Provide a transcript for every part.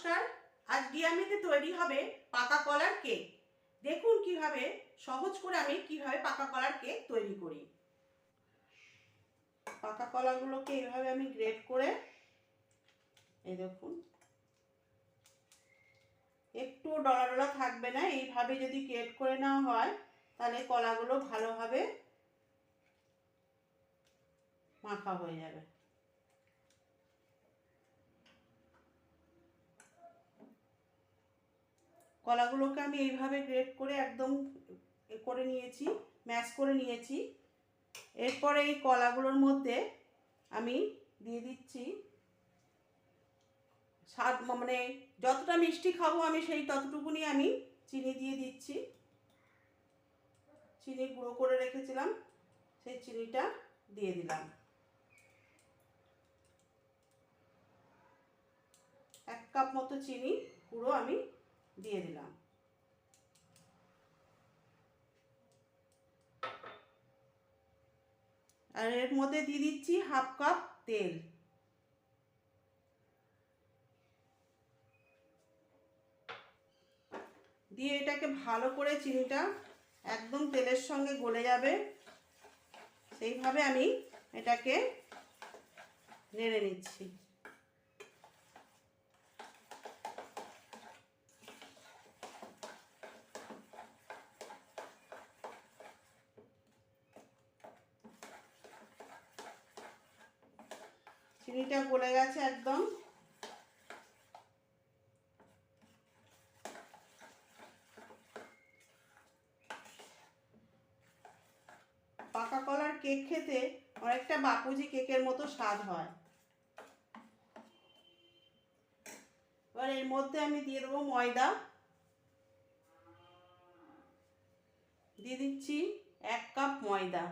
নমস্কার। আজকে আমাদের তৈরি হবে পাকা কলার কেক। দেখুন কিভাবে সহজ করে আমি কিভাবে পাকা কলার কেক তৈরি করি। পাকা কলাগুলোকে এইভাবে আমি গ্রেট করে, এই দেখুন, একটু ডলা ডলা থাকবে না। এইভাবে যদি গ্রেট করে নেওয়া হয় তাহলে কলাগুলো ভালোভাবে মাখা হয়ে যাবে। কলাগুলোকে আমি এইভাবে গ্রেট করে একদম করে নিয়েছি, ম্যাশ করে নিয়েছি। এরপরে এই কলাগুলোর মধ্যে আমি দিয়ে দিচ্ছি স্বাদ, মানে যতটা মিষ্টি খাবো আমি সেই ততটুকুনি আমি চিনি দিয়ে দিচ্ছি। চিনি গুঁড়ো করে রেখেছিলাম, সেই চিনিটা দিয়ে দিলাম। 1 কাপ মতো চিনি গুঁড়ো আমি দিয়ে দিলাম। আর এর মধ্যে দিয়ে দিচ্ছি 1/2 কাপ তেল। দিয়ে এটাকে ভালো করে, চিনিটা একদম তেলের সঙ্গে গলে যাবে সেইভাবে আমি এটাকে নেড়ে নিচ্ছি। চিনিটা গলে গেছে একদম। পাকা কলার কেক খেতে অনেকটা বাপুজি কেকের মতো স্বাদ হয়। এবার এর মধ্যে আমি দিয়ে দেবো ময়দা। দিয়ে দিচ্ছি 1 কাপ ময়দা।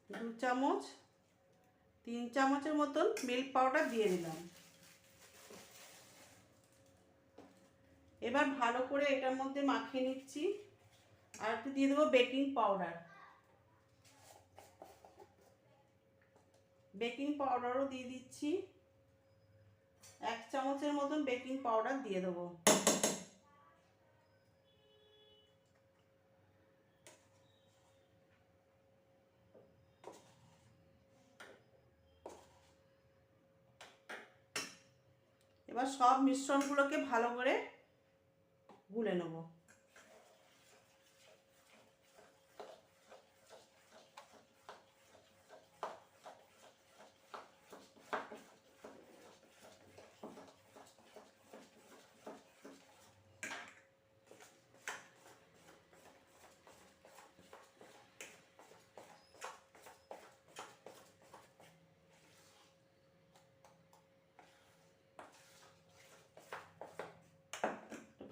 দু চামচ, 3 চামচের মতন মিল্ক পাউডার দিয়ে দিলাম। এবার ভালো করে এটার মধ্যে মাখিয়ে নিচ্ছি। আর একটু দিয়ে দেবো বেকিং পাউডার। বেকিং পাউডারও দিয়ে দিচ্ছি, 1 চামচের মতন বেকিং পাউডার দিয়ে দেবো। এবার সব মিশ্রণগুলোকে ভালো করে গুলে নেব।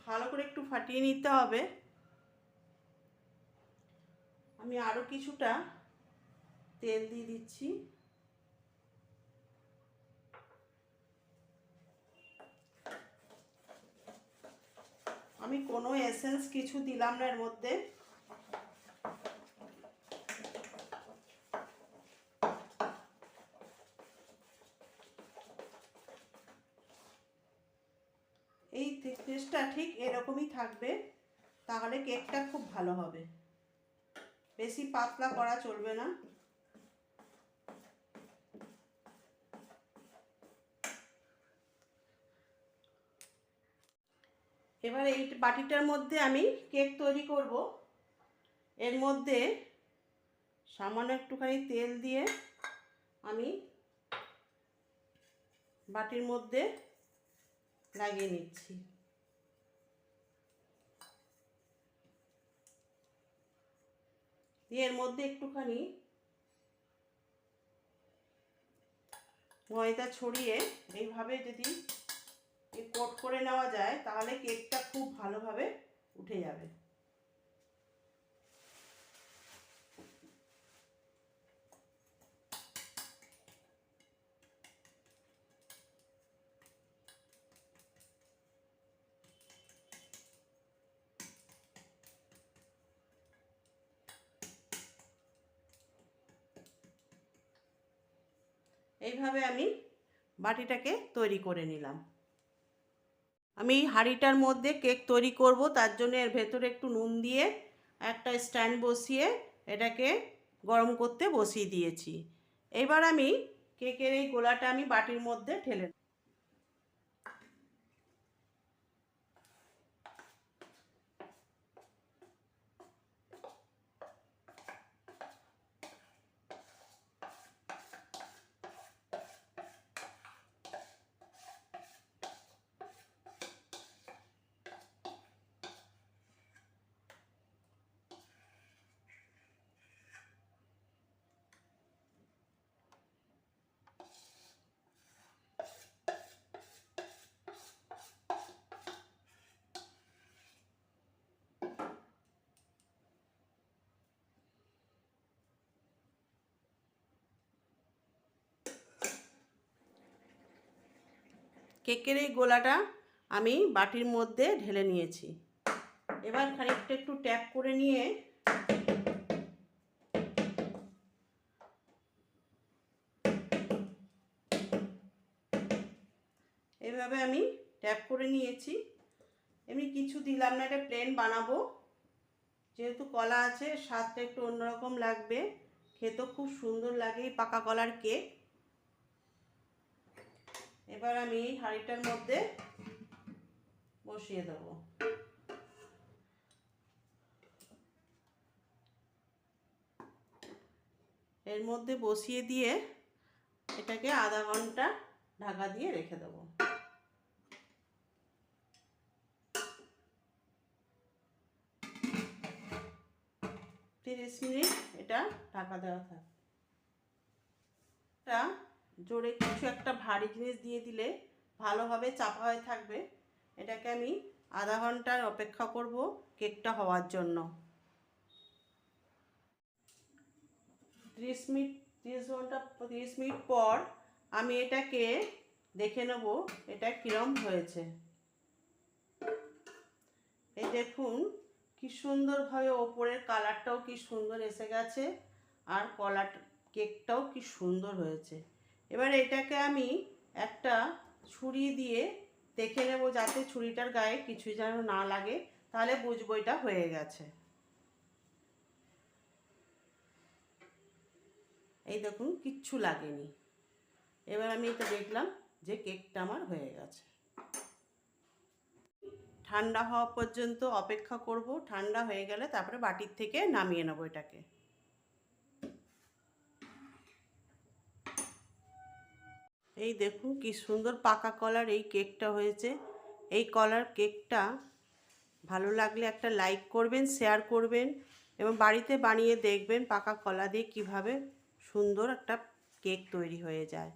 ভালো করে একটু ফাটিয়ে নিতে হবে। আমি আরো কিছুটা তেল দিয়ে দিচ্ছি। আমি কোনো এসেন্স কিছু দিলাম না এর মধ্যে। এই থিকনেসটা ঠিক এরকমই থাকবে, তাহলে কেকটা খুব ভালো হবে। বেশি পাতলা করা চলবে না। এবার এই বাটিটার মধ্যে আমি কেক তৈরি করব। এর মধ্যে সামান্য একটুখানি তেল দিয়ে আমি বাটির মধ্যে লাগিয়ে নিচ্ছি। দিয়ে এর মধ্যে একটুখানি ময়দা ছড়িয়ে এইভাবে যদি কোট করে নেওয়া যায় তাহলে কেকটা খুব ভালোভাবে উঠে যাবে। এইভাবে আমি বাটিটাকে তৈরি করে নিলাম। আমি হাঁড়িটার মধ্যে কেক তৈরি করব, তার জন্য এর ভেতরে একটু নুন দিয়ে একটা স্ট্যান্ড বসিয়ে এটাকে গরম করতে বসিয়ে দিয়েছি। এবার আমি কেকের এই গোলাটা আমি বাটির মধ্যে ঢেলে দেব। কেকের এই গোলাটা আমি বাটির মধ্যে ঢেলে নিয়েছি। এবার খানিকটা একটু ট্যাপ করে নিয়ে এভাবে আমি ট্যাপ করে নিয়েছি। এমনি কিছু দিলাম না, এটা প্লেন বানাবো। যেহেতু কলা আছে, স্বাদটা একটু অন্যরকম লাগবে, খেতেও খুব সুন্দর লাগে এই পাকা কলার কেক। এবার আমি হাঁড়িটার মধ্যে বসিয়ে দেবো। এর মধ্যে বসিয়ে দিয়ে এটাকে আধা ঘন্টা ঢাকা দিয়ে রেখে দেবো। 30 মিনিট এটা ঢাকা দেওয়া থাকে। এটা জোরে কিছু একটা ভারী জিনিস দিয়ে দিলে ভালোভাবে চাপা হয়ে থাকবে। এটাকে আমি আধা ঘন্টার অপেক্ষা করব কেকটা হওয়ার জন্য। 30 মিনিট পর আমি এটাকে দেখে নেব এটা কিরম হয়েছে। এই দেখুন কি সুন্দরভাবে ওপরের কালারটাও কি সুন্দর এসে গেছে, আর কেকটাও কি সুন্দর হয়েছে। এবার এটাকে আমি একটা ছুরি দিয়ে দেখে নেব যাতে ছুরিটার গায়ে কিছু যেন না লাগে, তাহলে বুঝবো এটা হয়ে গেছে। এই দেখুন কিচ্ছু লাগেনি। এবার আমি এটা দেখলাম যে কেকটা আমার হয়ে গেছে। ঠান্ডা হওয়া পর্যন্ত অপেক্ষা করব। ঠান্ডা হয়ে গেলে তারপরে বাটির থেকে নামিয়ে নেব এটাকে। এই দেখুন কি সুন্দর পাকা কলার এই কেকটা হয়েছে। এই কলার কেকটা ভালো লাগলে একটা লাইক করবেন, শেয়ার করবেন এবং বাড়িতে বানিয়ে দেখবেন পাকা কলা দিয়ে কিভাবে সুন্দর একটা কেক তৈরি হয়ে যায়।